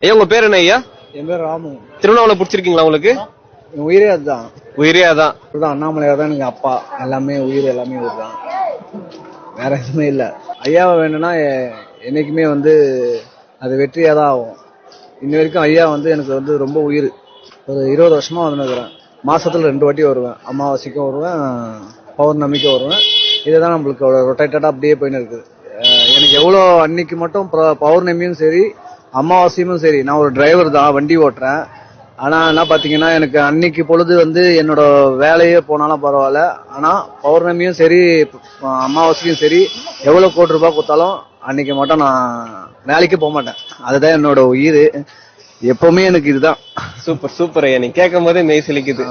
ஐயா உங்க பேர் என்ன ஐயா? என் பேர் ராமு. திருவண்ணாமலை பிடிச்சிருக்கீங்களா உங்களுக்கு? என் உயிரே அதுதான். உயிரே அதான். அண்ணாமலையார் தான் எனக்கு அப்பா. எல்லாமே உயிர், எல்லாமே உயிர் தான், வேற எதுவுமே இல்லை. ஐயாவை வேணும்னா என்னைக்குமே அது வெற்றியா தான் ஆகும். இன்ன வரைக்கும் ஐயா எனக்கு ரொம்ப உயிர். ஒரு 20 வருஷமா வந்துருக்கிறேன். மாசத்துல 2 வாட்டி வருவேன். அமாவாசைக்கும் வருவேன், பௌர்ணமிக்கும் வருவேன். இதுதான் நம்மளுக்கு ரொட்டேட்டடா அப்படியே போயின்னு இருக்குது. எனக்கு எவ்வளோ அன்னைக்கு மட்டும் பௌர்ணமியும் சரி அமாவாசையும் சரி, நான் ஒரு டிரைவர் தான், வண்டி ஓட்டுறேன். ஆனா என்ன பாத்தீங்கன்னா எனக்கு அன்னைக்கு பொழுது என்னோட வேலையே போனாலும் பரவாயில்ல. ஆனா பௌர்ணமியும் சரி அமாவாசையும் சரி எவ்வளவு கோடி ரூபாய் கொடுத்தாலும் அன்னைக்கு மட்டும் நான் வேலைக்கு போக மாட்டேன். அதுதான் என்னோட உயிர். எப்பவுமே எனக்கு இதுதான். சூப்பர் சூப்பர் ஐயா, நீ கேட்கும் போதே மெய் சிலிக்குது.